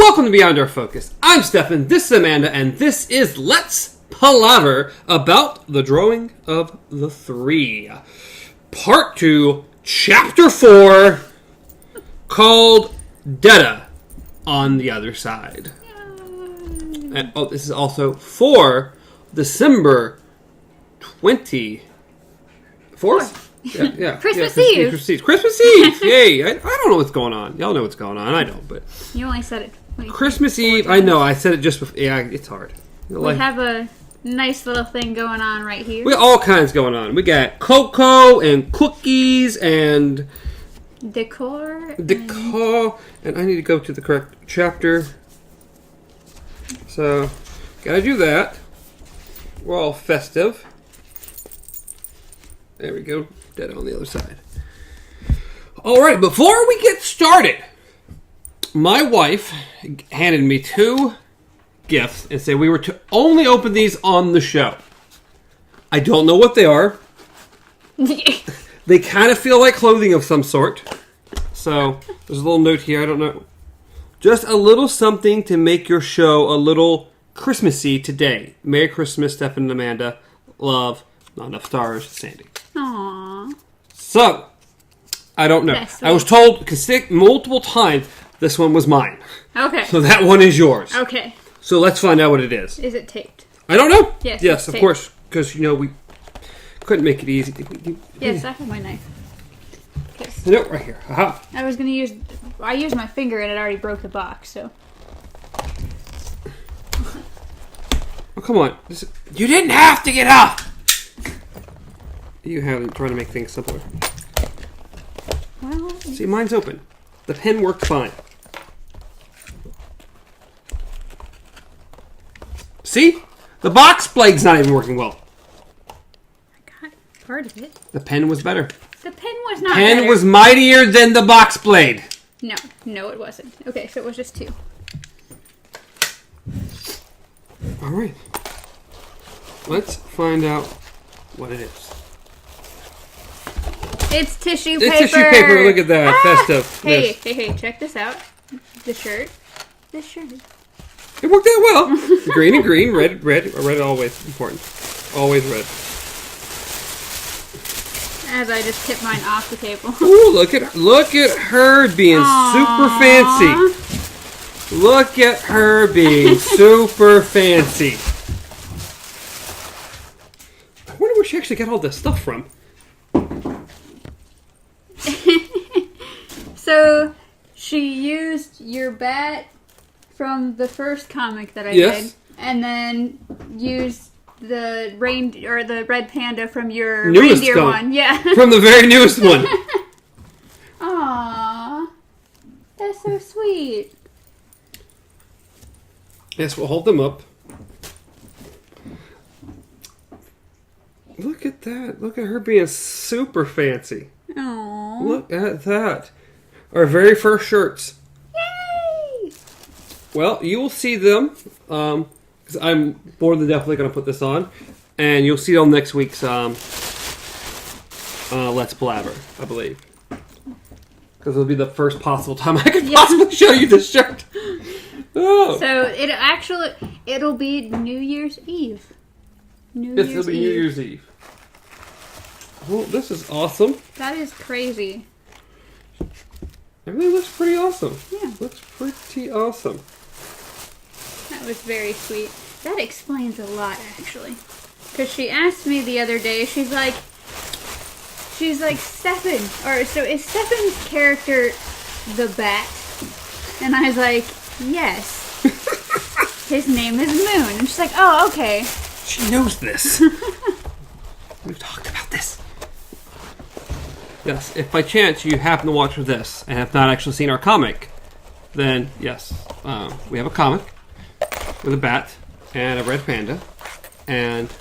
Welcome to Beyond Our Focus. I'm Stefan, this is Amanda, and this is Let's Palaver about the Drawing of the Three. Part 2, Chapter 4, called Detta on the Other Side. And this is also for December 24th? Yeah. Christmas Eve. Christmas Eve. Yay. I don't know what's going on. Y'all know what's going on. I don't, but... You only said it. Christmas Eve. Times. I know. I said it just before. Yeah, it's hard. We have a nice little thing going on right here. We got all kinds going on. We got cocoa and cookies and... Decor. And I need to go to the correct chapter. So, gotta do that. We're all festive. There we go. Dead on the other side. Alright, before we get started, my wife handed me 2 gifts and said we were to only open these on the show. I don't know what they are. They kind of feel like clothing of some sort. So, there's a little note here. I don't know. Just a little something to make your show a little Christmassy today. Merry Christmas, Stefan and Amanda. Love. Not enough stars, Sandy. Aww. So, I don't know. I was told multiple times this one was mine. Okay. So that one is yours. Okay. So let's find out what it is. Is it taped? I don't know. Yes, of course. Because, we couldn't make it easy. Yes, I have my knife. No, right here. Aha. I used my finger and it already broke the box, so. Oh, come on. You didn't have to get up! You haven't trying to make things simpler. Well, see, mine's open. The pen worked fine. See? The box blade's not even working well. I got part of it. The pen was better. The pen was not better. The pen was mightier than the box blade. No, it wasn't. Okay, so it was just 2. All right. Let's find out what it is. It's tissue paper. It's tissue paper. Look at that. Festive. Hey, check this out. The shirt. This shirt. It worked out well. Green and green. Red. Red always important. Always red. As I just tipped mine off the table. Ooh, look at her being super fancy. Look at her being super fancy. I wonder where she actually got all this stuff from. So, she used your bat from the first comic that I did, and then used the red panda from your newest reindeer one. Yeah. From the very newest one. Aww. That's so sweet. Yes, we'll hold them up. Look at that. Look at her being super fancy. Aww. Look at that. Our very first shirts. Yay! Well, you will see them, because I'm more than definitely going to put this on, and you'll see them next week's Let's Palaver, I believe. Because it'll be the first possible time I could possibly show you this shirt. Oh. So it'll be New Year's Eve. It'll be New Year's Eve. Well, this is awesome. That is crazy. Everything looks pretty awesome. Yeah. Looks pretty awesome. That was very sweet. That explains a lot, actually. Because she asked me the other day, she's like, Stefan, so is Stefan's character the Bat? And I was like, yes. His name is Moon. And she's like, oh, okay. She knows this. We've talked about this. Yes, if by chance you happen to watch this and have not actually seen our comic, then yes, we have a comic with a bat and a red panda, and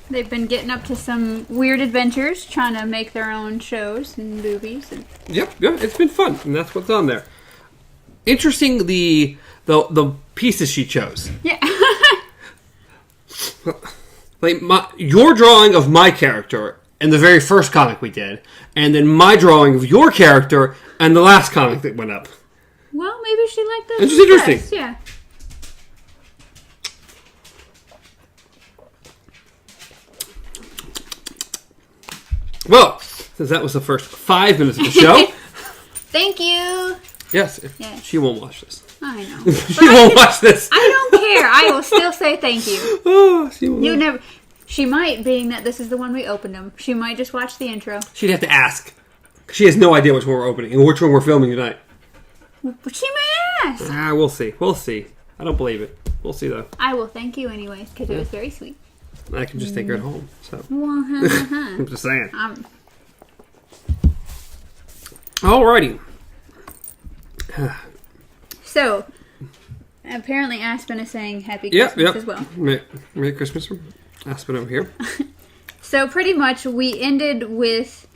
they've been getting up to some weird adventures, trying to make their own shows and movies. And... Yep, it's been fun, and that's what's on there. Interesting, the pieces she chose. Yeah. Like your drawing of my character in the very first comic we did, and then my drawing of your character and the last comic that went up. Well, maybe she liked those. It's just interesting. Best. Yeah. Well, since that was the first 5 minutes of the show. Thank you. Yes. She won't watch this. I know. She won't watch this. I don't care. I will still say thank you. Oh, she won't. You never. She might, being that this is the one we opened them. She might just watch the intro. She'd have to ask. She has no idea which one we're opening and which one we're filming tonight. But she may ask. We'll see. We'll see. I don't believe it. We'll see, though. I will thank you anyways, because it was very sweet. I can just take her at home. So I'm just saying. Alrighty. So, apparently Aspen is saying Happy Christmas as well. Merry Christmas from Aspen over here. So pretty much we ended with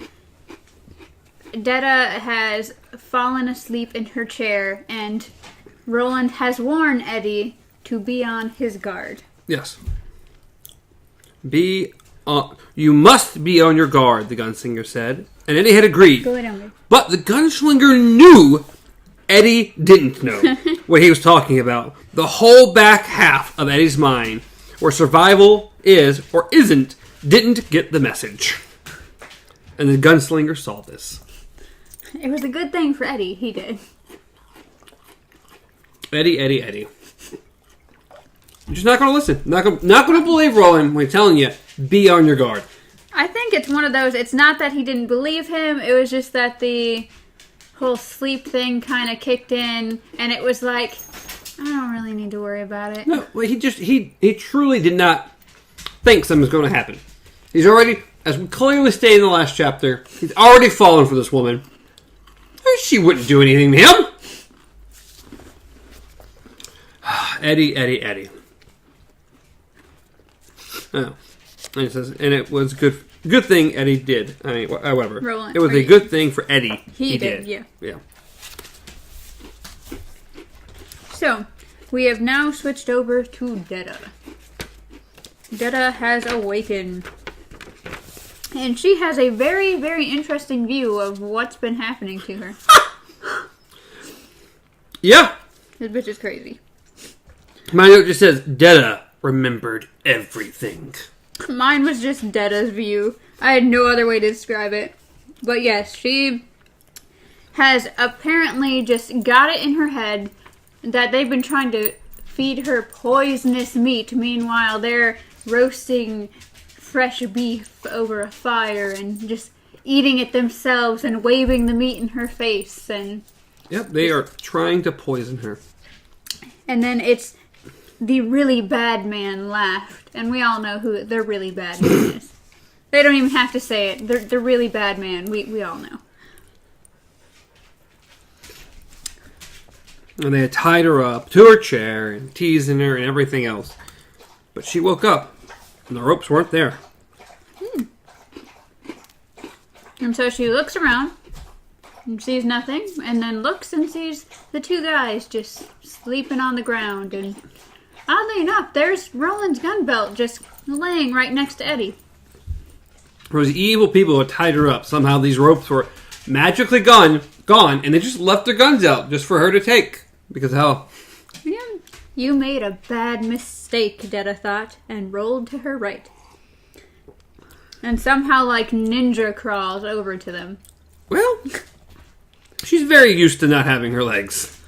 Detta has fallen asleep in her chair and Roland has warned Eddie to be on his guard. Yes. You must be on your guard, the gunslinger said. And Eddie had agreed. Go ahead, Amber. But the gunslinger knew Eddie didn't know what he was talking about. The whole back half of Eddie's mind, where survival is or isn't, didn't get the message. And the gunslinger saw this. It was a good thing for Eddie. He did. Eddie. You're just not going to listen. Not going to believe Roland when he's telling you, be on your guard. I think it's one of those, it's not that he didn't believe him, it was just that the whole sleep thing kind of kicked in, and it was like, I don't really need to worry about it. No, well, he truly did not think something's going to happen. He's already, as we clearly stated in the last chapter, he's already fallen for this woman. She wouldn't do anything to him. Eddie. Oh. And it says, and it was good thing Eddie did. I mean, however, Roland, it was a good thing for Eddie. He did. Yeah. So, we have now switched over to Detta. Detta has awakened. And she has a very, very interesting view of what's been happening to her. Yeah. This bitch is crazy. My note just says, Detta remembered everything. Mine was just Detta's view. I had no other way to describe it. But yes, she has apparently just got it in her head that they've been trying to feed her poisonous meat. Meanwhile, they're roasting fresh beef over a fire and just eating it themselves and waving the meat in her face. And yep, they are trying to poison her. And then it's the really bad man laughed. And we all know who the really bad man is. They don't even have to say it. The really bad man. We all know. And they had tied her up to her chair and teasing her and everything else. But she woke up and the ropes weren't there. And so she looks around and sees nothing. And then looks and sees the two guys just sleeping on the ground. And oddly enough, there's Roland's gun belt just laying right next to Eddie. Those evil people who had tied her up. Somehow these ropes were magically gone, and they just left their guns out just for her to take. Because how? Yeah, you made a bad mistake, Detta thought, and rolled to her right. And somehow, like ninja, crawls over to them. Well, she's very used to not having her legs.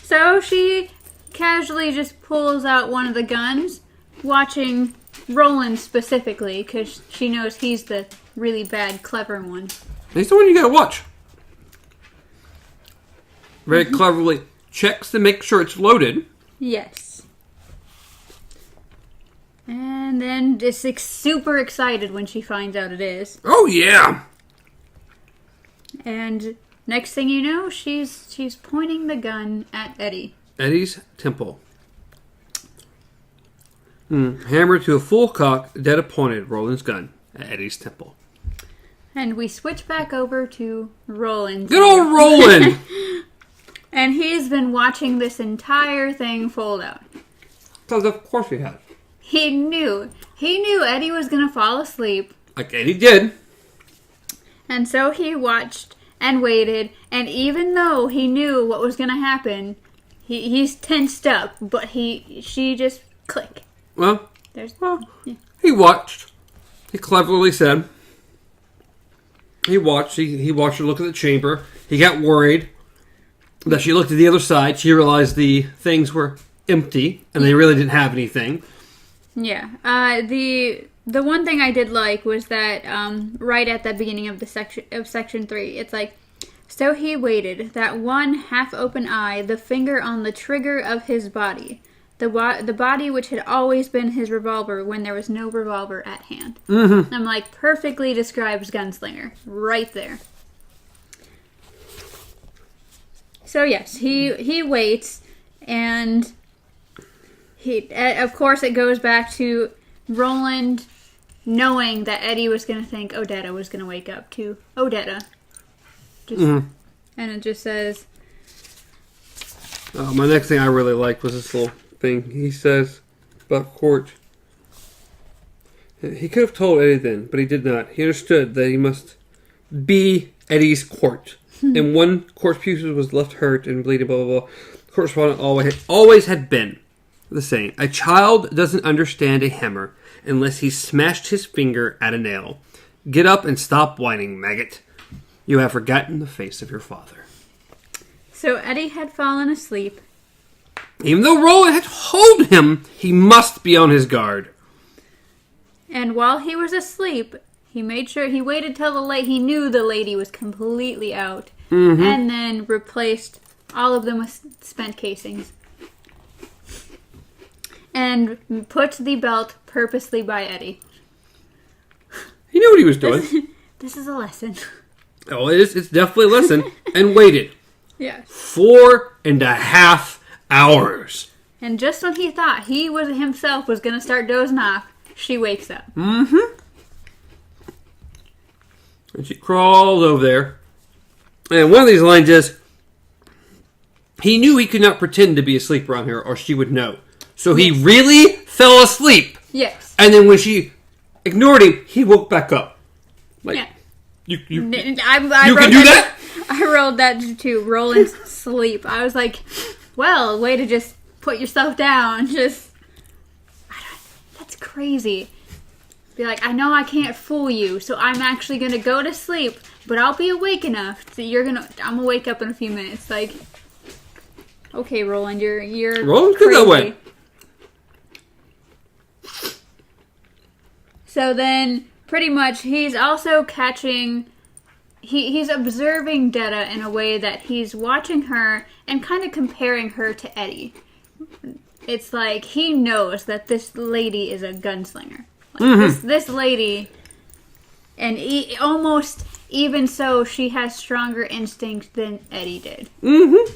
So she casually just pulls out one of the guns, watching Roland specifically, because she knows he's the really bad, clever one. He's the one you gotta watch. Very cleverly checks to make sure it's loaded. Yes. And then just super excited when she finds out it is. Oh yeah! And next thing you know, she's pointing the gun at Eddie. Eddie's temple. Hammered to a full cock, Detta pointed Roland's gun at Eddie's temple. And we switch back over to Roland. Good old Roland! And he's been watching this entire thing fold out. Because of course he had. He knew Eddie was going to fall asleep. Like Eddie did. And so he watched and waited. And even though he knew what was going to happen, he's tensed up. But she just click. Well, Yeah. he watched. He cleverly said. He watched. He watched her look at the chamber. He got worried that she looked at the other side. She realized the things were empty and they really didn't have anything. Yeah. The one thing I did like was that right at the beginning of section 3, it's like, so he waited, that one half-open eye, the finger on the trigger of his body, the body which had always been his revolver when there was no revolver at hand. Mm-hmm. I'm like, perfectly describes Gunslinger right there. So yes, he waits, and of course it goes back to Roland knowing that Eddie was going to think Odetta was going to wake up to Odetta. And it just says... My next thing I really liked was this little thing. He says about Court. He could have told Eddie then, but he did not. He understood that he must be Eddie's Court. And one Court's pupil was left hurt and bleeding, blah, blah, blah. Correspondent always had been the same. A child doesn't understand a hammer unless he smashed his finger at a nail. Get up and stop whining, maggot. You have forgotten the face of your father. So Eddie had fallen asleep. Even though Roland had told him he must be on his guard. And while he was asleep, he made sure he waited till he knew the lady was completely out. Mm-hmm. And then replaced all of them with spent casings. And put the belt purposely by Eddie. He knew what he was doing. This is a lesson. Oh, it is. It's definitely a lesson. And waited. Yes. 4.5 hours. And just when he thought he himself was going to start dozing off, she wakes up. Mm-hmm. And she crawls over there. And one of these lines is, he knew he could not pretend to be asleep around here or she would know. So he really fell asleep. Yes. And then when she ignored him, he woke back up. Like, yeah. You can do that? I rolled that too. Roland's sleep. I was like, well, way to just put yourself down. That's crazy. Be like, I know I can't fool you, so I'm actually going to go to sleep, but I'll be awake enough. So I'm going to wake up in a few minutes. Like, okay, Roland, you're Roland's good that way. So then, pretty much, he's also catching... He's observing Detta in a way that he's watching her and kind of comparing her to Eddie. It's like, he knows that this lady is a gunslinger. Like, this lady... And almost, even so, she has stronger instincts than Eddie did. Mm-hmm.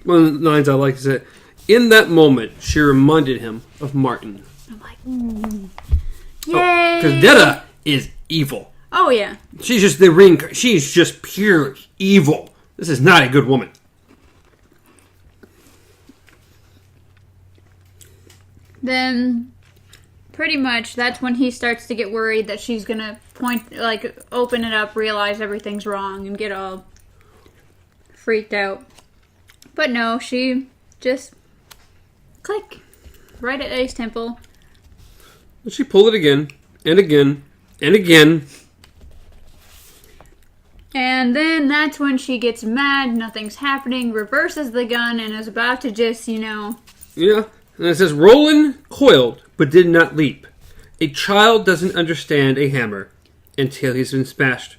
One of the lines I like is that, in that moment, she reminded him of Martin. I'm like, yay! Because Detta is evil. Oh, yeah. She's just she's just pure evil. This is not a good woman. Then, pretty much, that's when he starts to get worried that she's gonna open it up, realize everything's wrong, and get all freaked out. But no, she just click right at Eddie's temple. She pulled it again, and again, and again. And then that's when she gets mad, nothing's happening, reverses the gun, and is about to just, Yeah, and it says, Roland coiled, but did not leap. A child doesn't understand a hammer until he's been smashed,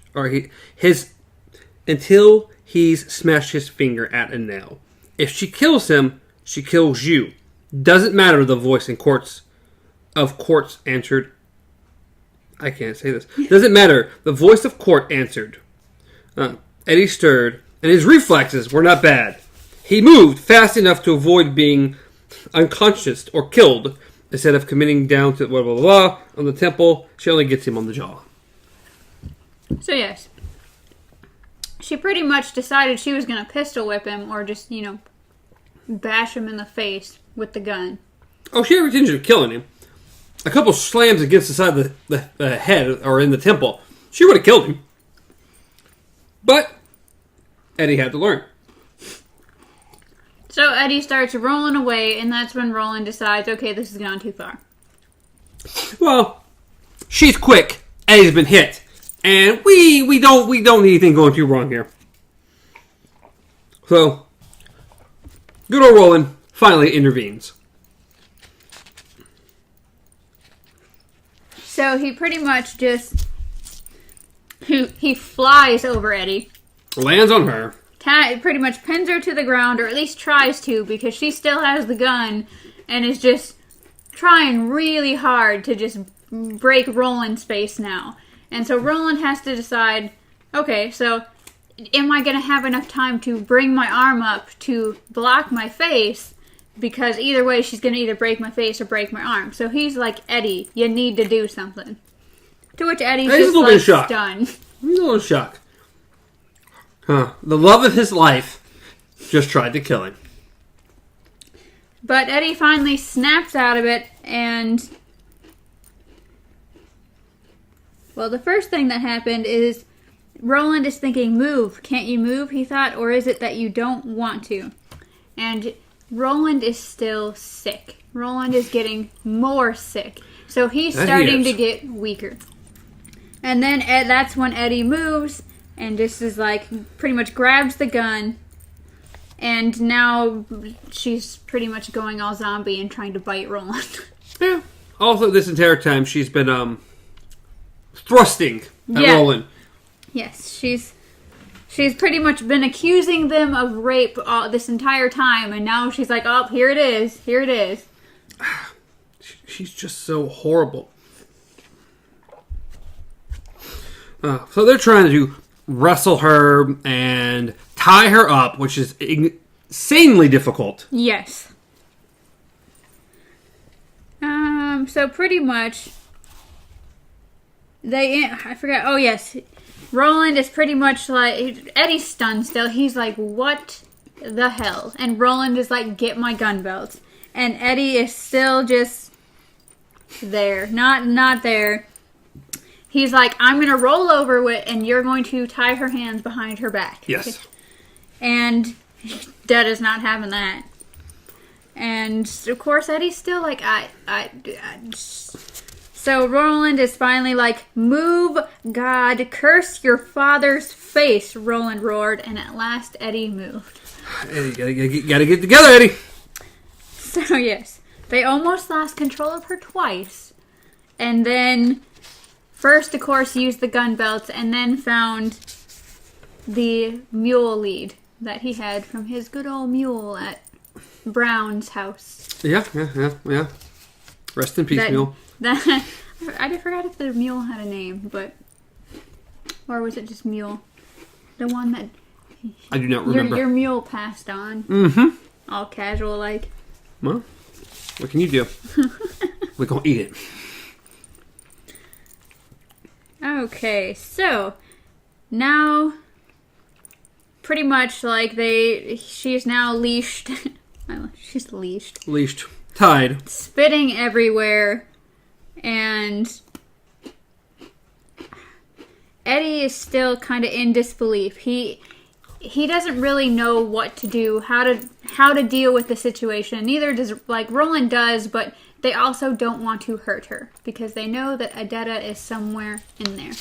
until he's smashed his finger at a nail. If she kills him, she kills you. Doesn't matter the voice in courts answered. I can't say this. Doesn't matter. The voice of court answered. Eddie stirred, and his reflexes were not bad. He moved fast enough to avoid being unconscious or killed. Instead of committing down to blah, blah, blah, on the temple, she only gets him on the jaw. So yes. She pretty much decided she was going to pistol whip him or just, bash him in the face with the gun. Oh, she had intention of killing him. A couple slams against the side of the head or in the temple. She would have killed him. But Eddie had to learn. So Eddie starts rolling away, and that's when Roland decides, okay, this has gone too far. Well, she's quick. Eddie's been hit, and we don't need anything going too wrong here. So, good old Roland finally intervenes. So he pretty much just he flies over Eddie, Lands on her. pretty much pins her to the ground, or at least tries to, because she still has the gun and is just trying really hard to just break Roland's face now. And so Roland has to decide, okay, so am I going to have enough time to bring my arm up to block my face? Because either way, she's going to either break my face or break my arm. So he's like, Eddie, you need to do something. To which Eddie's just like stunned. He's a little shocked. The love of his life just tried to kill him. But Eddie finally snaps out of it, and well, the first thing that happened is Roland is thinking, move. Can't you move, he thought, or is it that you don't want to? And Roland is still sick. Roland is getting more sick. So he's starting to get weaker. And then that's when Eddie moves and just is like, pretty much grabs the gun. And now she's pretty much going all zombie and trying to bite Roland. Yeah. Also, this entire time, she's been thrusting at Roland. Yes, she's pretty much been accusing them of rape this entire time, and now she's like, oh, here it is. Here it is. She's just so horrible. So they're trying to wrestle her and tie her up, which is insanely difficult. Yes. So pretty much, I forgot, oh yes, Roland is pretty much like, Eddie's stunned still. He's like, what the hell? And Roland is like, get my gun belt. And Eddie is still just there. Not there. He's like, I'm going to roll over it and you're going to tie her hands behind her back. Yes. And Detta's not having that. And of course Eddie's still like, So Roland is finally like, move, God, curse your father's face, Roland roared, and at last Eddie moved. Eddie, gotta get together, Eddie. So yes, they almost lost control of her twice. And then, first of course used the gun belts, and then found the mule lead that he had from his good old mule at Brown's house. Yeah. Rest in peace, mule. I forgot if the mule had a name, or was it just mule? The one that I do not remember. Your mule passed on. Mm-hmm. All casual like. Well, what can you do? We're gonna eat it. Okay, so now pretty much like she's now leashed. She's leashed. Leashed. Tied. Spitting everywhere. And Eddie is still kind of in disbelief. He doesn't really know what to do, how to deal with the situation. Neither does Roland does, but they also don't want to hurt her because they know that Detta is somewhere in there.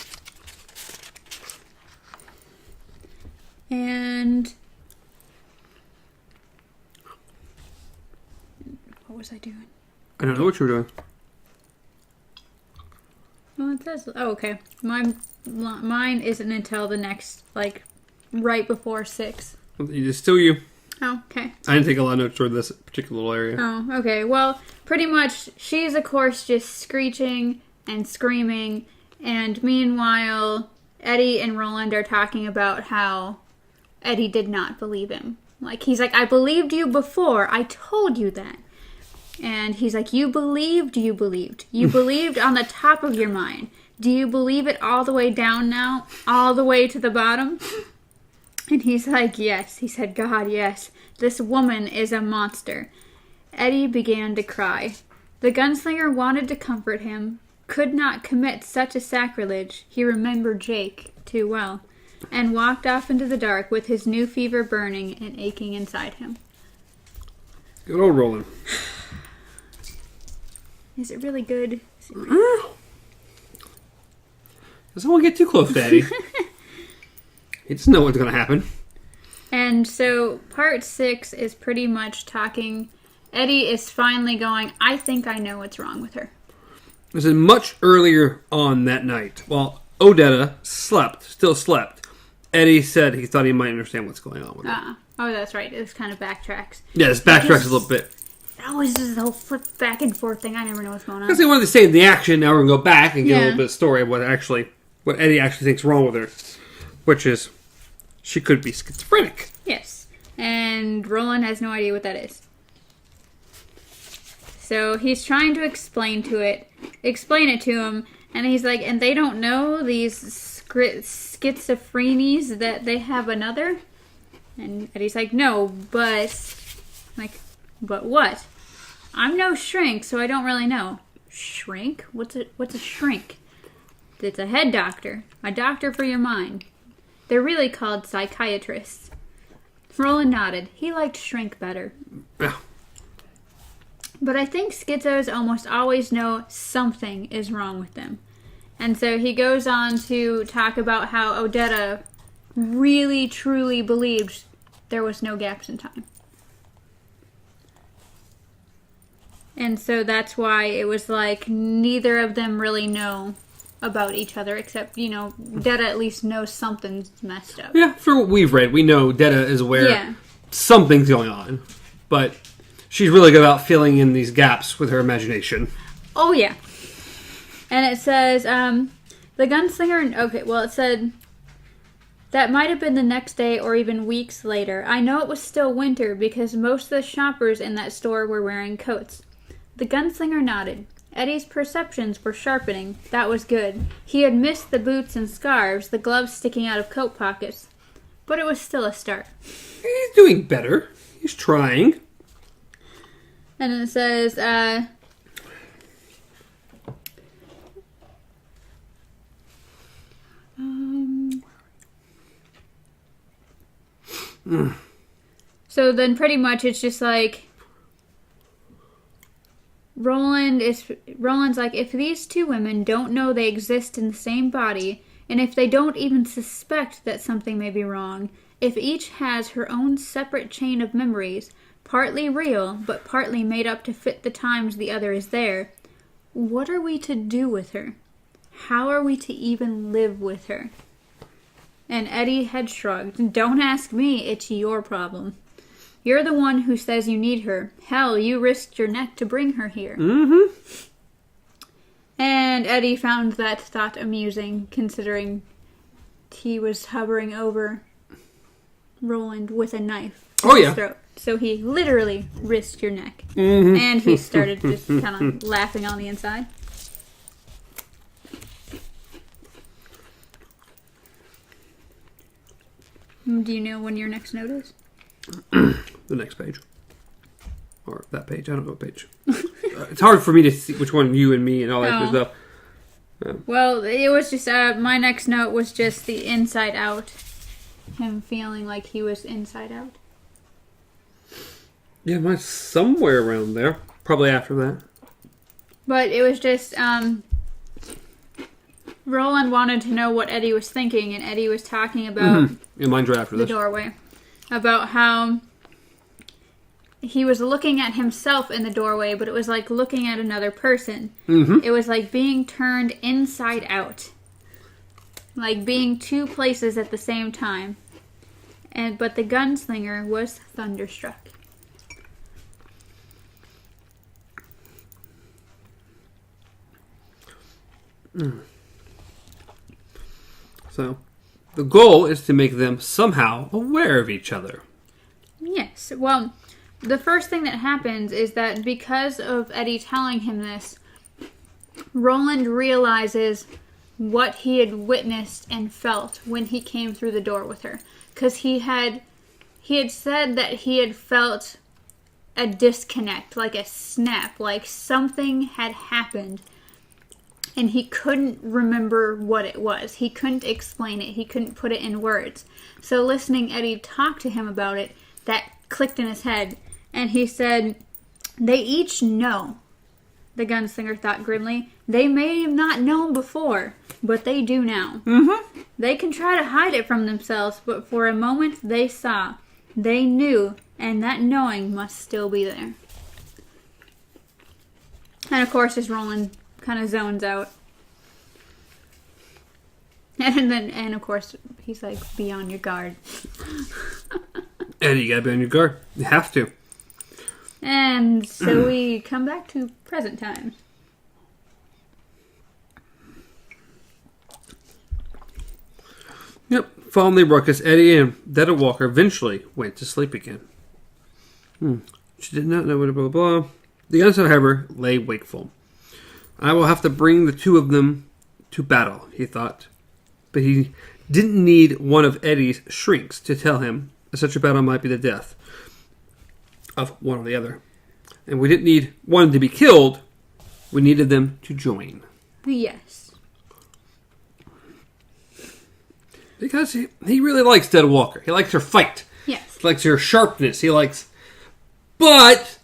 And what was I doing? I don't know what you were doing. Well, it says, oh, okay. Mine isn't until the next, right before 6. It's still you. Oh, okay. I didn't take a lot of notes toward this particular little area. Oh, okay. Well, pretty much, she's, of course, just screeching and screaming, and meanwhile, Eddie and Roland are talking about how Eddie did not believe him. He's like, I believed you before. I told you that. And he's like, you believed. You believed on the top of your mind. Do you believe it all the way down now? All the way to the bottom? And he's like, yes. He said, God, yes. This woman is a monster. Eddie began to cry. The gunslinger wanted to comfort him, could not commit such a sacrilege. He remembered Jake too well. and walked off into the dark with his new fever burning and aching inside him. Good old Roland. Is it really good? Doesn't want to get too close to Eddie. He doesn't know what's going to happen. And so part 6 is pretty much talking. Eddie is finally going, I think I know what's wrong with her. This is much earlier on that night. While Detta still slept, Eddie said he thought he might understand what's going on with her. Oh, that's right. This kind of backtracks. Yeah, this backtracks a little bit. It always does the whole flip back and forth thing. I never know what's going on. Because they wanted to say the action, now we're going to go back and get a little bit of story of what Eddie actually thinks wrong with her. Which is, she could be schizophrenic. Yes. And Roland has no idea what that is. So he's trying to explain it to him, and he's like, and they don't know these schizophrenies that they have another? And Eddie's like, no, but what? I'm no shrink, so I don't really know. Shrink? What's a shrink? It's a head doctor. A doctor for your mind. They're really called psychiatrists. Roland nodded. He liked shrink better. Yeah. But I think schizos almost always know something is wrong with them. And so he goes on to talk about how Detta really, truly believed there was no gaps in time. And so that's why it was like neither of them really know about each other, except, Detta at least knows something's messed up. Yeah, for what we've read, we know Detta is aware something's going on. But she's really good about filling in these gaps with her imagination. Oh, yeah. And it says, the gunslinger... Okay, well, it said... That might have been the next day or even weeks later. I know it was still winter because most of the shoppers in that store were wearing coats. The gunslinger nodded. Eddie's perceptions were sharpening. That was good. He had missed the boots and scarves, the gloves sticking out of coat pockets. But it was still a start. He's doing better. He's trying. And it says, So then pretty much it's just like Roland's like, if these two women don't know they exist in the same body, and if they don't even suspect that something may be wrong, if each has her own separate chain of memories, partly real, but partly made up to fit the times the other is there, what are we to do with her? How are we to even live with her? And Eddie had shrugged. Don't ask me, it's your problem. You're the one who says you need her. Hell, you risked your neck to bring her here. Mm-hmm. And Eddie found that thought amusing, considering he was hovering over Roland with a knife in his throat. So he literally risked your neck. Mm-hmm. And he started just kind of laughing on the inside. Do you know when your next note is? The next page. Or that page. I don't know what page. It's hard for me to see which one you and me and all that good stuff. Well, it was just, my next note was just the inside out. Him feeling like he was inside out. Yeah, mine's somewhere around there. Probably after that. But it was just, Roland wanted to know what Eddie was thinking, and Eddie was talking about Yeah, mine's right after the this. doorway. About how he was looking at himself in the doorway, but it was like looking at another person. Mm-hmm. It was like being turned inside out. Like being two places at the same time. But the gunslinger was thunderstruck. So, the goal is to make them somehow aware of each other. Yes. Well, the first thing that happens is that because of Eddie telling him this, Roland realizes what he had witnessed and felt when he came through the door with her. Because he had said that he had felt a disconnect, like a snap, like something had happened. and he couldn't remember what it was. He couldn't explain it. He couldn't put it in words. So listening Eddie talk to him about it, that clicked in his head. And he said, they each know, the gunslinger thought grimly. They may have not known before, but they do now. Mm-hmm. They can try to hide it from themselves, but for a moment they saw. They knew, and that knowing must still be there. And of course, as Roland kind of zones out. And of course, he's like, be on your guard. Eddie, you gotta be on your guard. You have to. And so we come back to present times. Yep. Following the ruckus, Eddie and Detta Walker eventually went to sleep again. She did not know what blah, blah, blah. The gunslinger, however, lay wakeful. I will have to bring the two of them to battle, he thought. But he didn't need one of Eddie's shrieks to tell him that such a battle might be the death of one or the other. And we didn't need one to be killed. We needed them to join. Yes. Because he really likes Detta Walker. He likes her fight. Yes. He likes her sharpness. He likes... But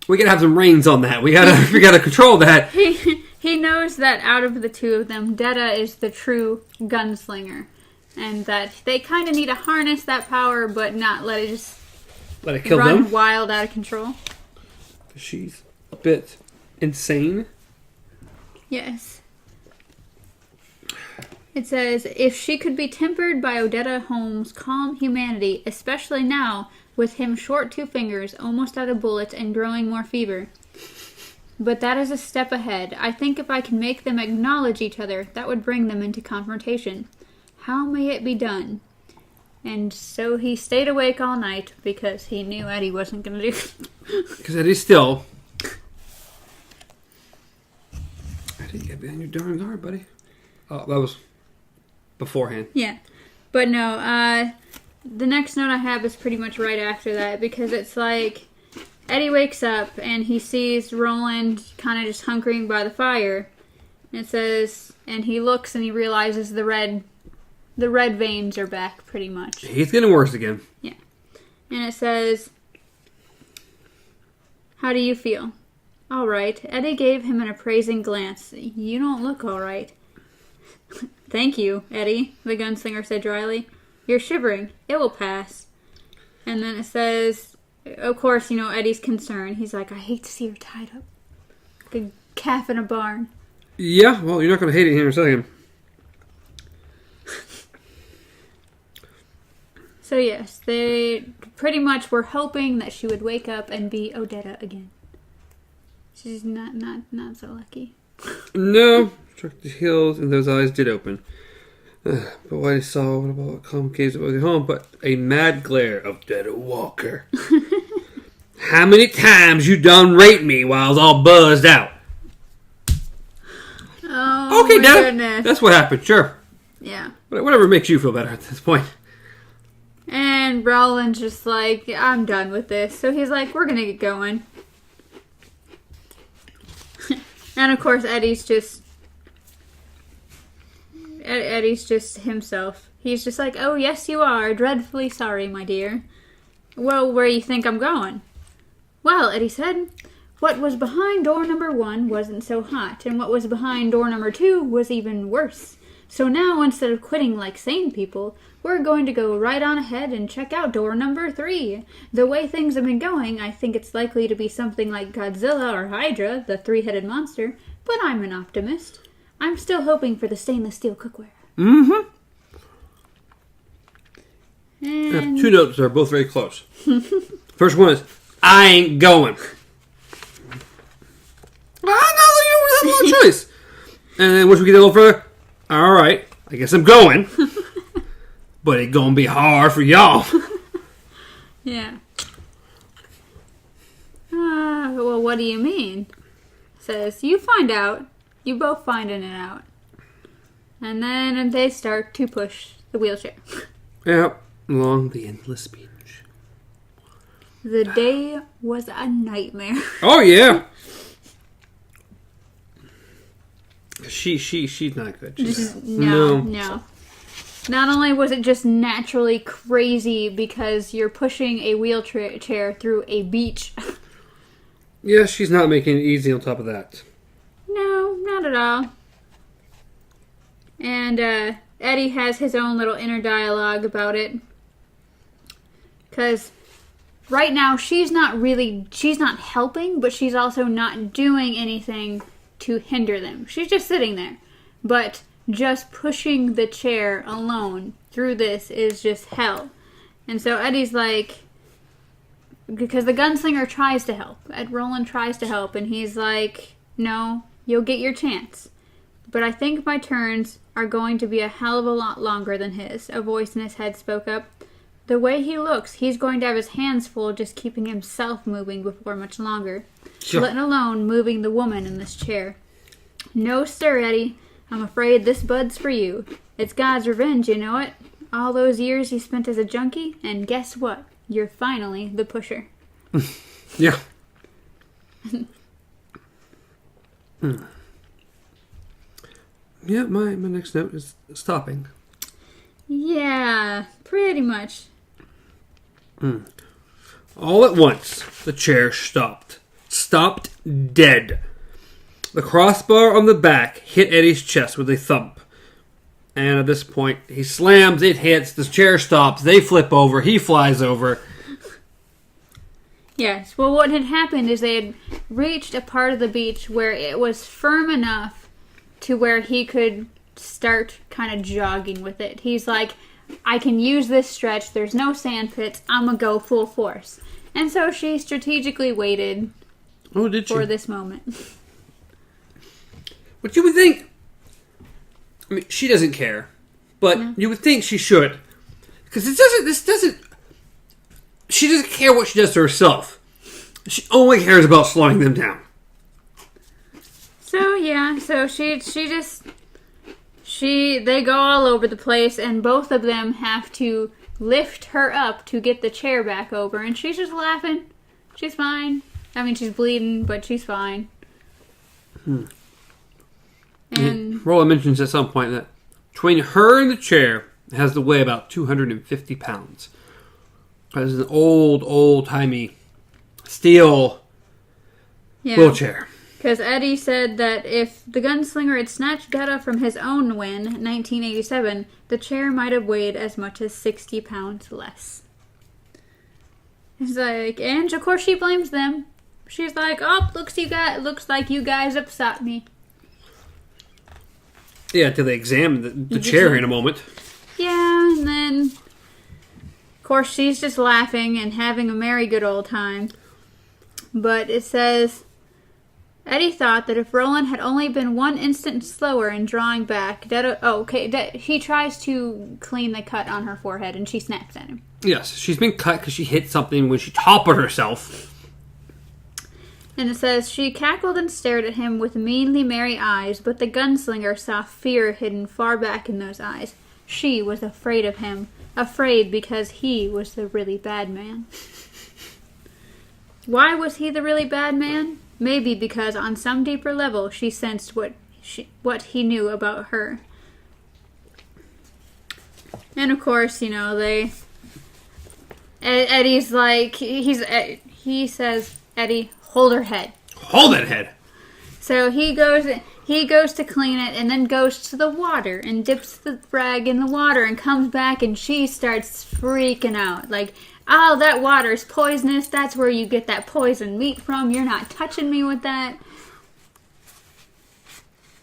we gotta have some reins on that. We gotta control that. He knows that out of the two of them, Detta is the true gunslinger. And that they kind of need to harness that power, but not let it just Kill run them. wild out of control. She's a bit insane. Yes. It says, if she could be tempered by Odetta Holmes' calm humanity, especially now, with him short 2 fingers, almost out of bullets, and growing more fever. But that is a step ahead. I think if I can make them acknowledge each other, that would bring them into confrontation. How may it be done? And so he stayed awake all night, because he knew Eddie wasn't going to do it. Because Eddie's still... Eddie, you gotta be on your darn guard, buddy. Oh, that was beforehand. Yeah. But no, the next note I have is pretty much right after that, because it's like... Eddie wakes up and he sees Roland kind of just hunkering by the fire. And it says, and he looks and he realizes the red veins are back pretty much. He's getting worse again. Yeah. And it says, how do you feel? All right. Eddie gave him an appraising glance. You don't look all right. Thank you, Eddie, the gunslinger said dryly. You're shivering. It will pass. And then it says... Of course, you know, Eddie's concerned. He's like, I hate to see her tied up like a calf in a barn. Yeah, well, you're not going to hate it here in a second. So, yes, they pretty much were hoping that she would wake up and be Odetta again. She's not so lucky. No. Struck the heels and those eyes did open. But what I saw about calm caves at home, but a mad glare of Detta Walker. How many times you done raped me while I was all buzzed out? Oh, okay, my Detta. goodness. That's what happened, sure. Yeah. Whatever makes you feel better at this point. And Roland's just like, I'm done with this. So he's like, we're going to get going. And of course, Eddie's just himself. He's just like, oh, yes, you are. Dreadfully sorry, my dear. Well, where you think I'm going? Well, Eddie said, what was behind door number 1 wasn't so hot, and what was behind door number 2 was even worse. So now, instead of quitting like sane people, we're going to go right on ahead and check out door number 3. The way things have been going, I think it's likely to be something like Godzilla or Hydra, the 3-headed monster, but I'm an optimist. I'm still hoping for the stainless steel cookware. Mm-hmm. And... I have 2 notes that are both very close. First one is, I ain't going. I have no choice. And then once we get a little further, all right, I guess I'm going. But it's going to be hard for y'all. Yeah. Well, what do you mean? Says, you find out. You both finding it out. And then they start to push the wheelchair. Yep, along the endless beach. The day was a nightmare. Oh, yeah. She's not good. No. Not only was it just naturally crazy because you're pushing a wheelchair through a beach. Yeah, she's not making it easy on top of that. No, not at all. And Eddie has his own little inner dialogue about it. Because right now she's not helping, but she's also not doing anything to hinder them. She's just sitting there. But just pushing the chair alone through this is just hell. And so Eddie's like, because the gunslinger tries to help. Roland tries to help, and he's like, no, you'll get your chance. But I think my turns are going to be a hell of a lot longer than his, a voice in his head spoke up. The way he looks, he's going to have his hands full just keeping himself moving before much longer. Sure. Let alone moving the woman in this chair. No, sir, Eddie. I'm afraid this bud's for you. It's God's revenge, you know it? All those years he spent as a junkie, and guess what? You're finally the pusher. Yeah. Yeah, my next note is stopping. Yeah, pretty much. All at once, the chair stopped. Stopped dead. The crossbar on the back hit Eddie's chest with a thump. And at this point, he slams, it hits, the chair stops, they flip over, he flies over. Yes, well what had happened is they had reached a part of the beach where it was firm enough to where he could start kind of jogging with it. He's like, I can use this stretch, there's no sand pits, I'm gonna go full force. And so she strategically waited for this moment. But you would think, I mean, she doesn't care, but you would think she should. Because she doesn't care what she does to herself. She only cares about slowing them down. So, yeah, so they go all over the place, and both of them have to lift her up to get the chair back over, and she's just laughing. She's fine. I mean, she's bleeding, but she's fine. And Roland mentions at some point that between her and the chair, it has to weigh about 250 pounds. It's an old-timey steel wheelchair. Because Eddie said that if the gunslinger had snatched Detta from his own win, 1987, the chair might have weighed as much as 60 pounds less. It's like, and of course she blames them. She's like, oh, looks like you guys upset me. Yeah, until they examine the chair in a moment. Yeah, and then, of course, she's just laughing and having a merry good old time. But it says, Eddie thought that if Roland had only been one instant slower in drawing back, he tries to clean the cut on her forehead, and she snaps at him. Yes, she's been cut because she hit something when she toppled herself. And it says, she cackled and stared at him with meanly merry eyes, but the gunslinger saw fear hidden far back in those eyes. She was afraid of him, afraid because he was the really bad man. Why was he the really bad man? Maybe because on some deeper level she sensed what he knew about her. And of course, you know, Eddie's like, he says, Eddie, hold her head. Hold that head. So he goes to clean it and then goes to the water and dips the rag in the water and comes back and she starts freaking out. Like, oh, that water's poisonous. That's where you get that poison meat from. You're not touching me with that.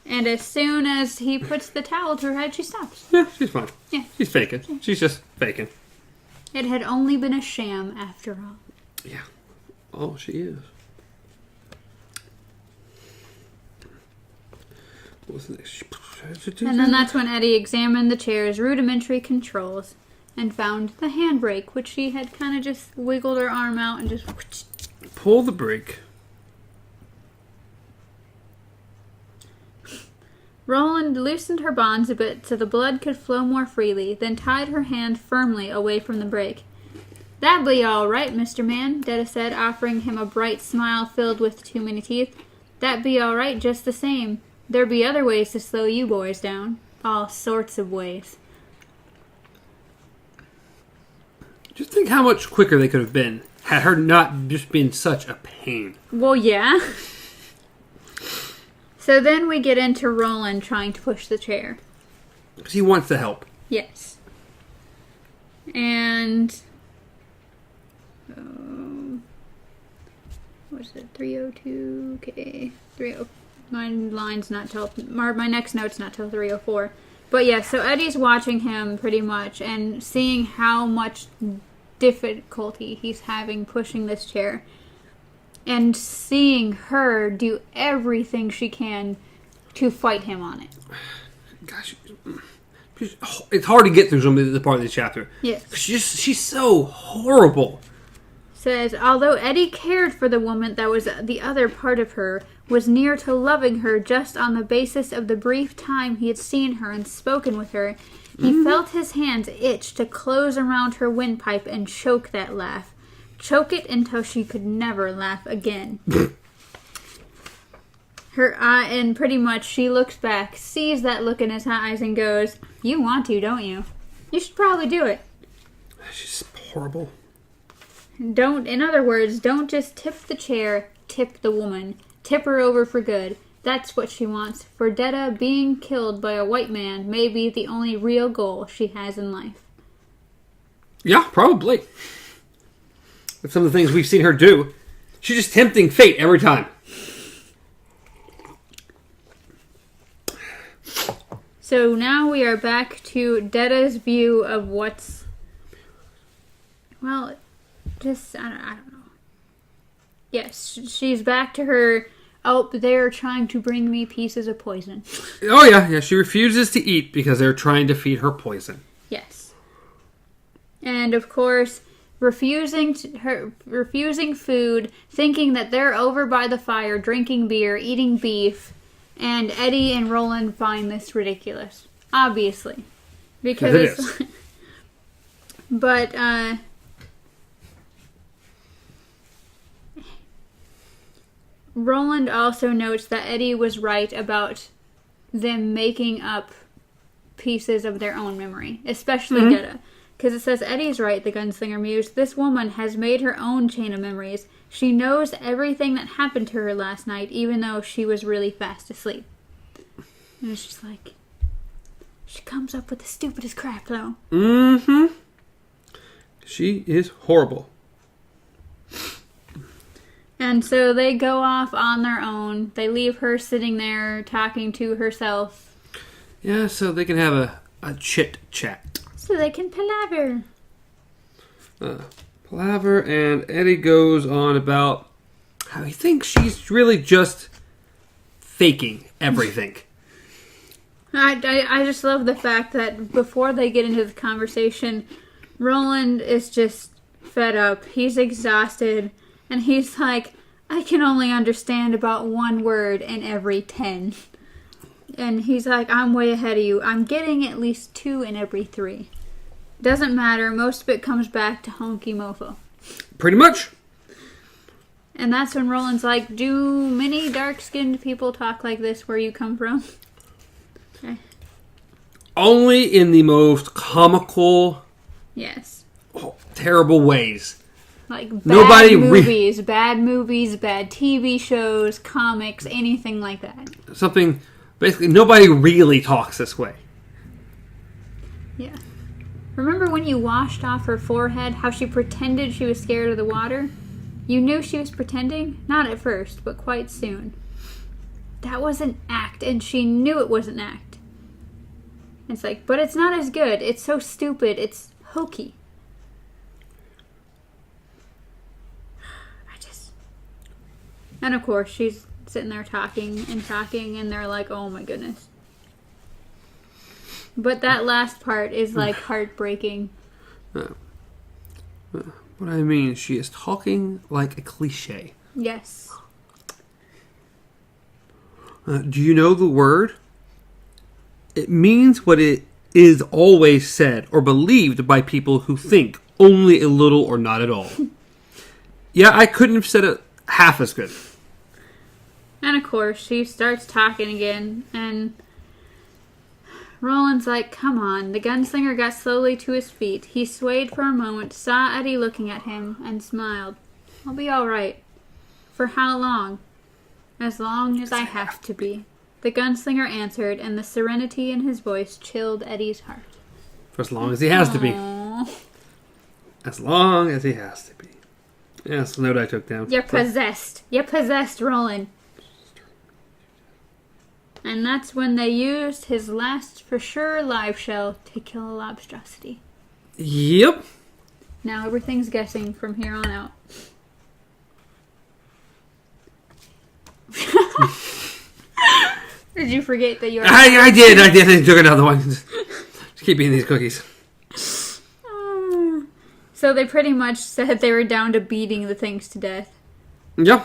And as soon as he puts the towel to her head, she stops. Yeah, she's fine. Yeah. She's faking. Yeah. She's just faking. It had only been a sham after all. Yeah. Oh, she is. What's the next? And then that's when Eddie examined the chair's rudimentary controls and found the handbrake, which she had kind of just wiggled her arm out and just... Pull the brake. Roland loosened her bonds a bit so the blood could flow more freely, then tied her hand firmly away from the brake. That'll be all right, Mr. Man, Detta said, offering him a bright smile filled with too many teeth. That'd be all right just the same. There be other ways to slow you boys down. All sorts of ways. Just think how much quicker they could have been had her not just been such a pain. Well, yeah. So then we get into Roland trying to push the chair. Because he wants to help. Yes. And... what's it? 302. Okay. 30. My line's not till... My next note's not till 304. But yeah, so Eddie's watching him pretty much and seeing how much difficulty he's having pushing this chair. And seeing her do everything she can to fight him on it. Gosh, it's hard to get through some of the part of this chapter. Yes. She's so horrible. Says, although Eddie cared for the woman that was the other part of her, was near to loving her just on the basis of the brief time he had seen her and spoken with her, he felt his hands itch to close around her windpipe and choke that laugh. Choke it until she could never laugh again. Her eye, and pretty much she looks back, sees that look in his eyes, and goes, "You want to, don't you? You should probably do it." She's horrible. In other words, don't just tip the chair, tip the woman. Tip her over for good. That's what she wants. For Detta, being killed by a white man may be the only real goal she has in life. Yeah, probably. With some of the things we've seen her do. She's just tempting fate every time. So now we are back to Detta's view of what's... Well, just, I don't know. Yes, she's back to her... Oh, they're trying to bring me pieces of poison. Oh, yeah. She refuses to eat because they're trying to feed her poison. Yes. And, of course, refusing food, thinking that they're over by the fire, drinking beer, eating beef, and Eddie and Roland find this ridiculous. Obviously. Because it it's... is. But, Roland also notes that Eddie was right about them making up pieces of their own memory, especially Detta. Because it says, Eddie's right, the gunslinger mused. This woman has made her own chain of memories. She knows everything that happened to her last night, even though she was really fast asleep. And it's just like, she comes up with the stupidest crap, though. Mm-hmm. She is horrible. And so they go off on their own. They leave her sitting there talking to herself. Yeah, so they can have a chit-chat. So they can palaver. Palaver, and Eddie goes on about how he thinks she's really just faking everything. I just love the fact that before they get into the conversation, Roland is just fed up. He's exhausted. And he's like, I can only understand about one word in every 10. And he's like, I'm way ahead of you. I'm getting at least 2 in every 3. Doesn't matter. Most of it comes back to honky mofo. Pretty much. And that's when Roland's like, do many dark-skinned people talk like this where you come from? Okay. Only in the most comical, terrible ways. Like bad movies, bad TV shows, comics, anything like that. Something, basically, nobody really talks this way. Yeah. Remember when you washed off her forehead, how she pretended she was scared of the water? You knew she was pretending? Not at first, but quite soon. That was an act, and she knew it was an act. It's like, but it's not as good. It's so stupid. It's hokey. And of course, she's sitting there talking, and they're like, oh my goodness. But that last part is like heartbreaking. What I mean, she is talking like a cliche. Yes. Do you know the word? It means what it is always said or believed by people who think only a little or not at all. Yeah, I couldn't have said it half as good. And of course, she starts talking again, and Roland's like, come on. The gunslinger got slowly to his feet. He swayed for a moment, saw Eddie looking at him, and smiled. I'll be all right. For how long? As long as I have to be. The gunslinger answered, and the serenity in his voice chilled Eddie's heart. For as long as he has to be. Aww. As long as he has to be. Yeah, that's the note I took down. You're possessed. You're possessed, Roland. And that's when they used his last for sure live shell to kill a lobstrosity. Yep. Now everything's guessing from here on out. Did you forget that you were... I did. I took another one. Just keep eating these cookies. So they pretty much said they were down to beating the things to death. Yep.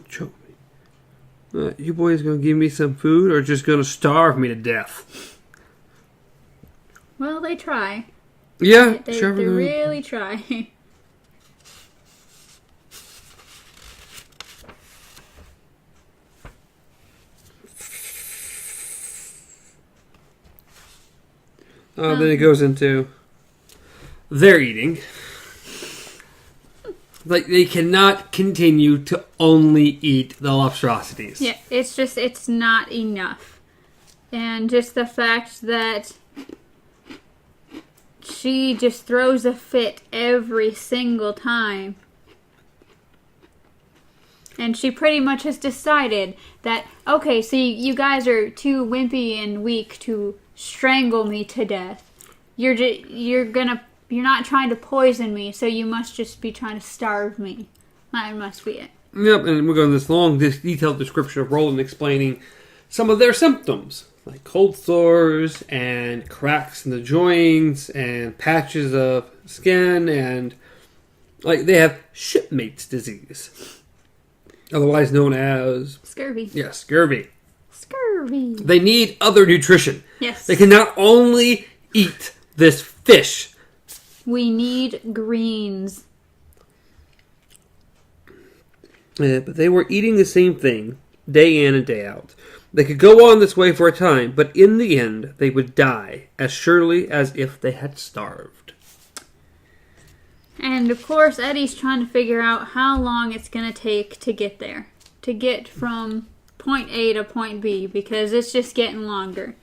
Choke me. You boys gonna give me some food or just gonna starve me to death? Well, they try. Yeah, They really try. Then it goes into their eating. Like, they cannot continue to only eat the lobstrosities. Yeah, it's not enough. And just the fact that she just throws a fit every single time. And she pretty much has decided that, okay, so you guys are too wimpy and weak to strangle me to death. You're not trying to poison me, so you must just be trying to starve me. That must be it. Yep, and we're going this long, this detailed description of Roland explaining some of their symptoms, like cold sores and cracks in the joints and patches of skin, and like they have shipmates disease, otherwise known as Scurvy. Yeah, scurvy. Scurvy. They need other nutrition. Yes. They can not only eat this fish. We need greens. But they were eating the same thing day in and day out. They could go on this way for a time, but in the end, they would die as surely as if they had starved. And of course, Eddie's trying to figure out how long it's going to take to get there. To get from point A to point B, because it's just getting longer.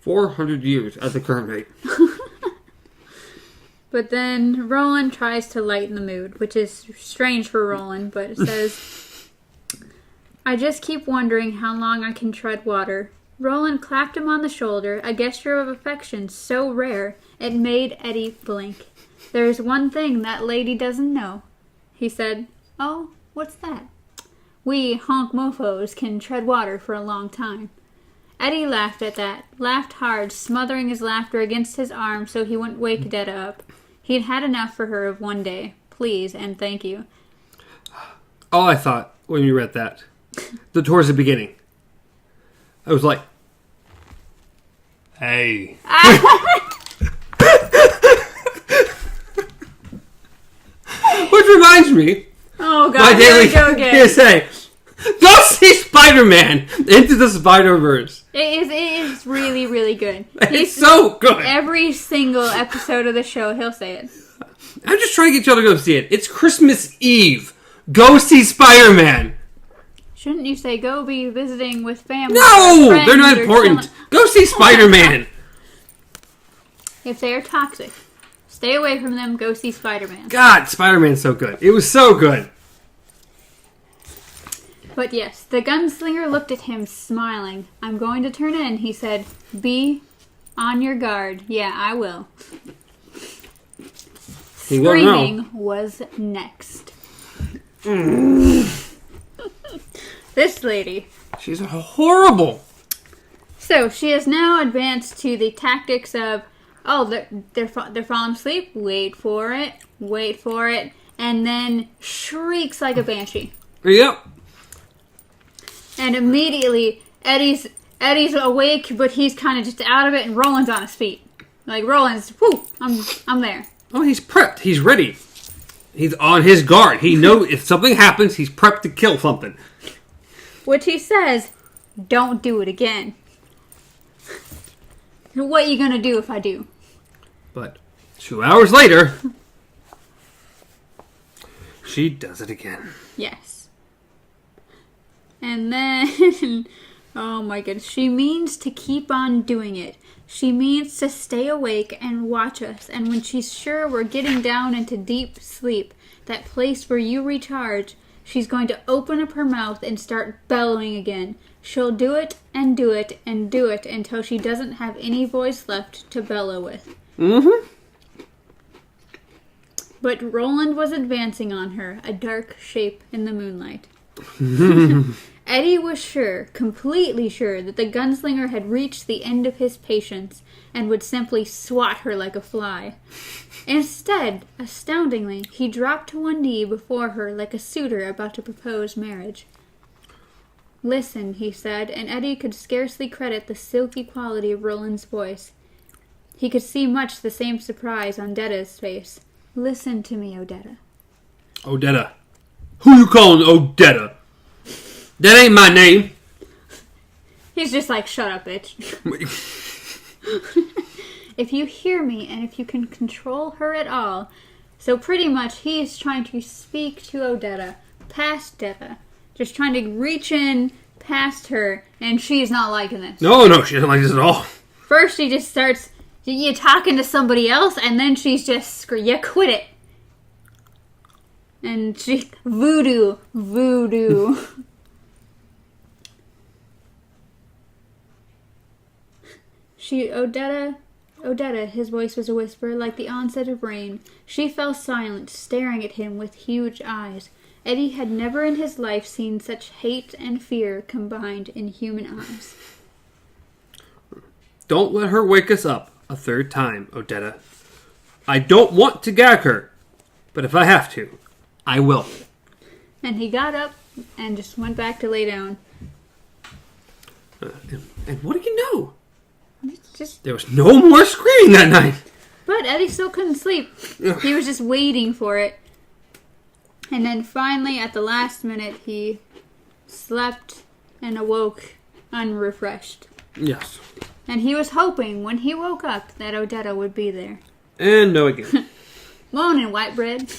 400 years at the current rate. But then Roland tries to lighten the mood, which is strange for Roland, but it says, I just keep wondering how long I can tread water. Roland clapped him on the shoulder, a gesture of affection so rare it made Eddie blink. There's one thing that lady doesn't know, he said. Oh, what's that? We honk mofos can tread water for a long time. Eddie laughed at that, laughed hard, smothering his laughter against his arm so he wouldn't wake Detta up. He'd had enough for her of one day. Please and thank you. All I thought when you read that, towards the beginning, I was like, hey. Which reminds me, Oh God, my daily here we go again. PSA. Go see Spider-Man Into the Spider-Verse. It is really, really good. It's so good. Every single episode of the show, he'll say it. I'm just trying to get y'all to go see it. It's Christmas Eve. Go see Spider-Man. Shouldn't you say go be visiting with family? No! Or friends They're not or important. chilling? Go see Spider-Man. If they are toxic, stay away from them. Go see Spider-Man. God, Spider-Man's so good. It was so good. But yes, the gunslinger looked at him, smiling. I'm going to turn in, he said. Be on your guard. Yeah, I will. He will now. Screaming was next. This lady. She's horrible. So she has now advanced to the tactics of, they're falling asleep. Wait for it, and then shrieks like a banshee. Yep. And immediately Eddie's awake, but he's kind of just out of it, and Roland's on his feet. Like Roland's, whoo, I'm there. Oh, he's prepped. He's ready. He's on his guard. He knows if something happens, he's prepped to kill something. Which he says, don't do it again. What are you going to do if I do? But 2 hours later, she does it again. Yes. And then, oh my goodness, she means to keep on doing it. She means to stay awake and watch us. And when she's sure we're getting down into deep sleep, that place where you recharge, she's going to open up her mouth and start bellowing again. She'll do it and do it and do it until she doesn't have any voice left to bellow with. Mm-hmm. But Roland was advancing on her, a dark shape in the moonlight. Eddie was sure, completely sure, that the gunslinger had reached the end of his patience and would simply swat her like a fly. Instead, astoundingly, he dropped to one knee before her like a suitor about to propose marriage. Listen, he said, and Eddie could scarcely credit the silky quality of Roland's voice. He could see much the same surprise on Detta's face. Listen to me, Detta. Detta. Who you calling Detta? That ain't my name. He's just like, shut up, bitch. If you hear me and if you can control her at all. So pretty much he is trying to speak to Detta, past Detta. Just trying to reach in past her, and she's not liking this. No, she doesn't like this at all. First she just starts, you talking to somebody else, and then she's just, you quit it. And she, voodoo. Detta, his voice was a whisper, like the onset of rain. She fell silent, staring at him with huge eyes. Eddie had never in his life seen such hate and fear combined in human eyes. Don't let her wake us up a third time, Detta. I don't want to gag her, but if I have to, I will. And he got up and just went back to lay down. And what do you know? There was no more screaming that night. But Eddie still couldn't sleep. He was just waiting for it. And then finally, at the last minute, he slept and awoke unrefreshed. Yes. And he was hoping, when he woke up, that Detta would be there. And no again. Morning, white bread.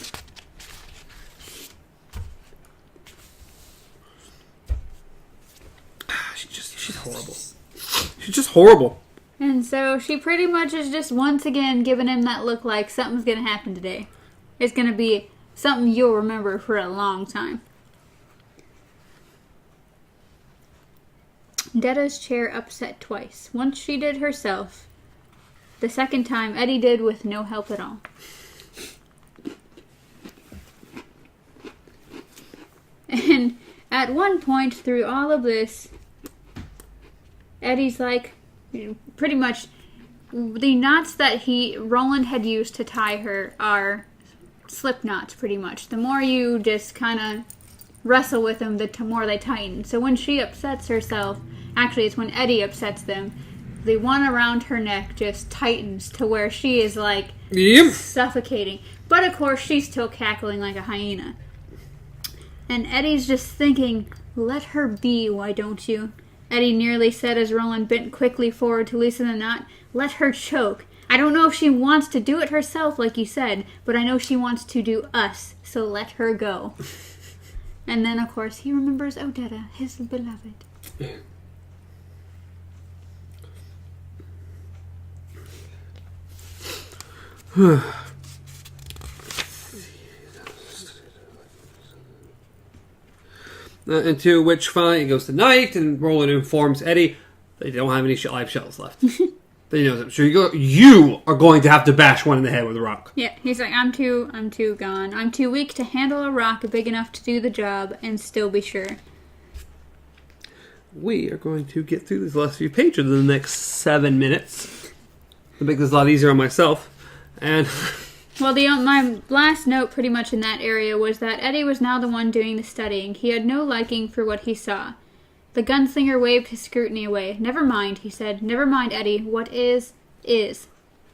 She's horrible. She's just horrible. And so she pretty much is just once again giving him that look like something's going to happen today. It's going to be something you'll remember for a long time. Detta's chair upset twice. Once she did herself. The second time Eddie did with no help at all. And at one point through all of this, Eddie's like, pretty much, the knots that Roland had used to tie her are slip knots, pretty much. The more you just kind of wrestle with them, the more they tighten. So when she upsets herself, actually it's when Eddie upsets them, the one around her neck just tightens to where she is like suffocating. But of course she's still cackling like a hyena. And Eddie's just thinking, let her be, why don't you? Eddie nearly said as Roland bent quickly forward to loosen the knot. Let her choke. I don't know if she wants to do it herself, like you said, but I know she wants to do us, so let her go. And then, of course, he remembers Detta, his beloved. Into which finally it goes to night, and Roland informs Eddie they don't have any live shells left. Then he knows it. So you are going to have to bash one in the head with a rock. Yeah, he's like, I'm too gone. I'm too weak to handle a rock big enough to do the job and still be sure. We are going to get through these last few pages in the next 7 minutes to make this a lot easier on myself. And well, my last note pretty much in that area was that Eddie was now the one doing the studying. He had no liking for what he saw. The gunslinger waved his scrutiny away. Never mind, he said. Never mind, Eddie. What is.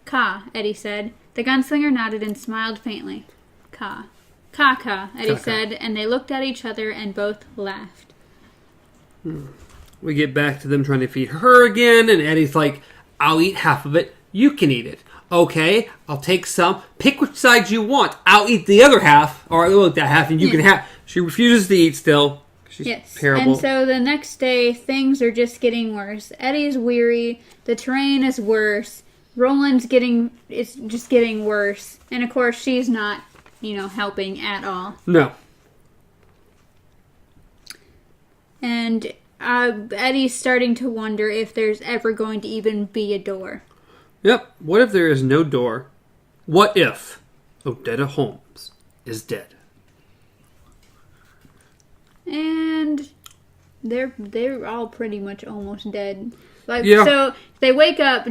Ka, Eddie said. The gunslinger nodded and smiled faintly. Ka. Caca, Eddie said, and they looked at each other and both laughed. We get back to them trying to feed her again, and Eddie's like, I'll eat half of it. You can eat it. Okay, I'll take some. Pick which side you want. I'll eat the other half, or I'll eat that half, and you can have. She refuses to eat still. She's terrible. And so the next day, things are just getting worse. Eddie's weary. The terrain is worse. Roland's it's just getting worse. And of course, she's not, helping at all. No. And Eddie's starting to wonder if there's ever going to even be a door. Yep. What if there is no door? What if Detta Holmes is dead? And they're all pretty much almost dead. So they wake up.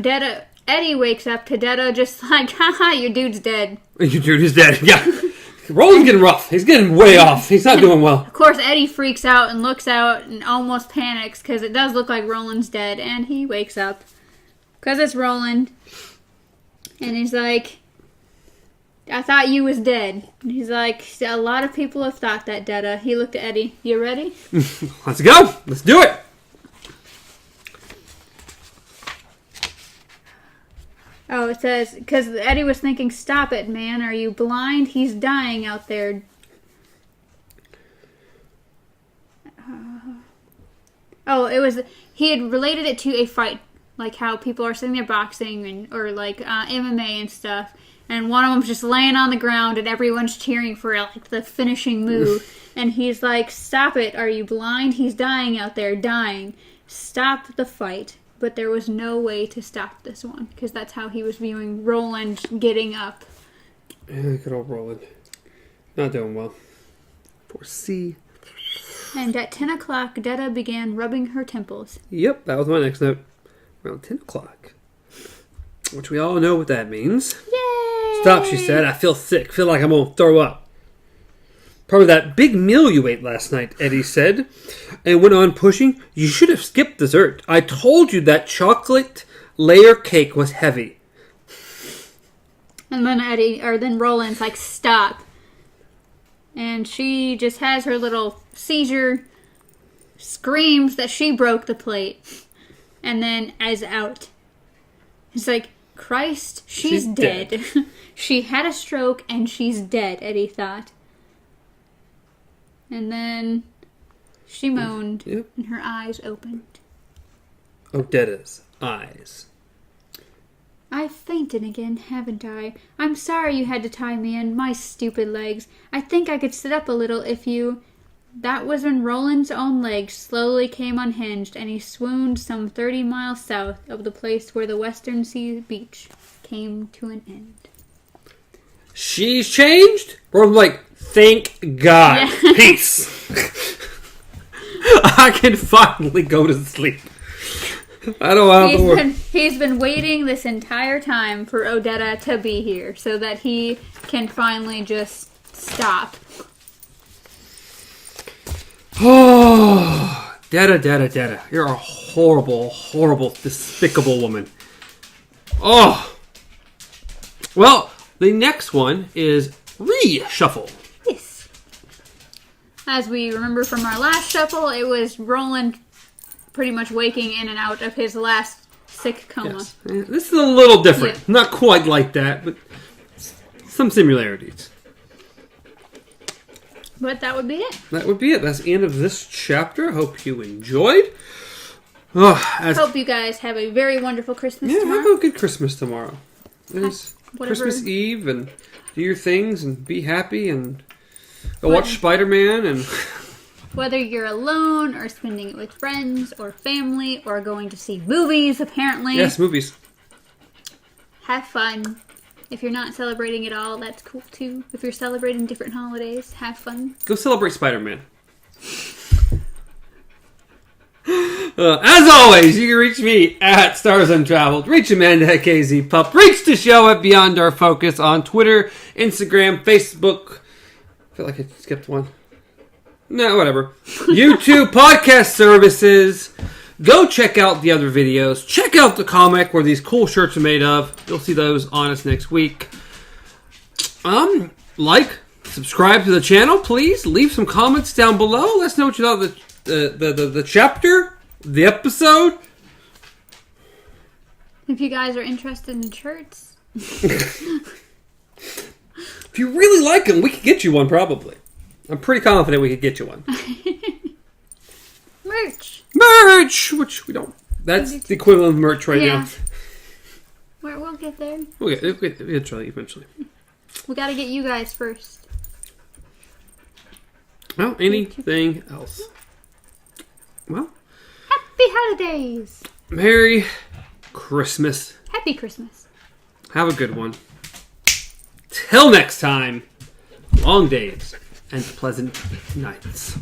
Eddie wakes up to Detta just like, haha, your dude's dead. Your dude is dead. Yeah. Roland's getting rough. He's getting way off. He's not doing well. Of course, Eddie freaks out and looks out and almost panics because it does look like Roland's dead. And he wakes up because it's Roland. And he's like, I thought you was dead. And he's like, a lot of people have thought that, Detta. He looked at Eddie. You ready? Let's go. Let's do it. Oh, it says, because Eddie was thinking, stop it, man. Are you blind? He's dying out there. He had related it to a fight. Like how people are sitting there boxing or MMA and stuff. And one of them's just laying on the ground and everyone's cheering for like the finishing move. And he's like, stop it. Are you blind? He's dying out there, dying. Stop the fight. But there was no way to stop this one. Because that's how he was viewing Roland getting up. Yeah, good old Roland. Not doing well. Poor C. And at 10 o'clock, Detta began rubbing her temples. Yep, that was my next note. Around 10 o'clock. Which we all know what that means. Yay! Stop, she said. I feel sick. Feel like I'm going to throw up. Probably that big meal you ate last night, Eddie said. And went on pushing. You should have skipped dessert. I told you that chocolate layer cake was heavy. And then Roland's like, stop. And she just has her little seizure, screams that she broke the plate. And then as out. It's like, Christ, she's dead. She had a stroke and she's dead, Eddie thought. And then she moaned and her eyes opened. Detta's eyes. I've fainted again, haven't I? I'm sorry you had to tie me in, my stupid legs. I think I could sit up a little if you... That was when Roland's own legs slowly came unhinged, and he swooned some 30 miles south of the place where the Western Sea beach came to an end. She's changed? Roland's like, thank God. Yeah. Peace. I can finally go to sleep. I don't have to He's been waiting this entire time for Detta to be here so that he can finally just stop. Oh, Detta. You're a horrible, horrible, despicable woman. Oh. Well, the next one is reshuffle. Yes. As we remember from our last shuffle, it was Roland pretty much waking in and out of his last sick coma. Yes. This is a little different. Yeah. Not quite like that, but some similarities. But that would be it. That would be it. That's the end of this chapter. Hope you enjoyed. Hope you guys have a very wonderful Christmas tomorrow. Yeah, have a good Christmas tomorrow. It's Christmas Eve, and do your things, and be happy, and go watch Spider-Man, and... Whether you're alone, or spending it with friends, or family, or going to see movies, apparently. Yes, movies. Have fun. If you're not celebrating at all, that's cool too. If you're celebrating different holidays, have fun. Go celebrate Spider-Man. As always, you can reach me at Stars Untraveled. Reach Amanda at KZ Pup. Reach the show at Beyond Our Focus on Twitter, Instagram, Facebook. I feel like I skipped one. No, whatever. YouTube, podcast services. Go check out the other videos. Check out the comic where these cool shirts are made of. You'll see those on us next week. Subscribe to the channel, please. Leave some comments down below. Let us know what you thought of the chapter, the episode. If you guys are interested in shirts. If you really like them, we could get you one, probably. I'm pretty confident we could get you one. Merch! Which we don't. That's the equivalent of merch right now. We'll get there. We'll get eventually. We gotta get you guys first. Well, anything else? Well, Happy holidays! Merry Christmas. Happy Christmas. Have a good one. Till next time, long days and pleasant nights.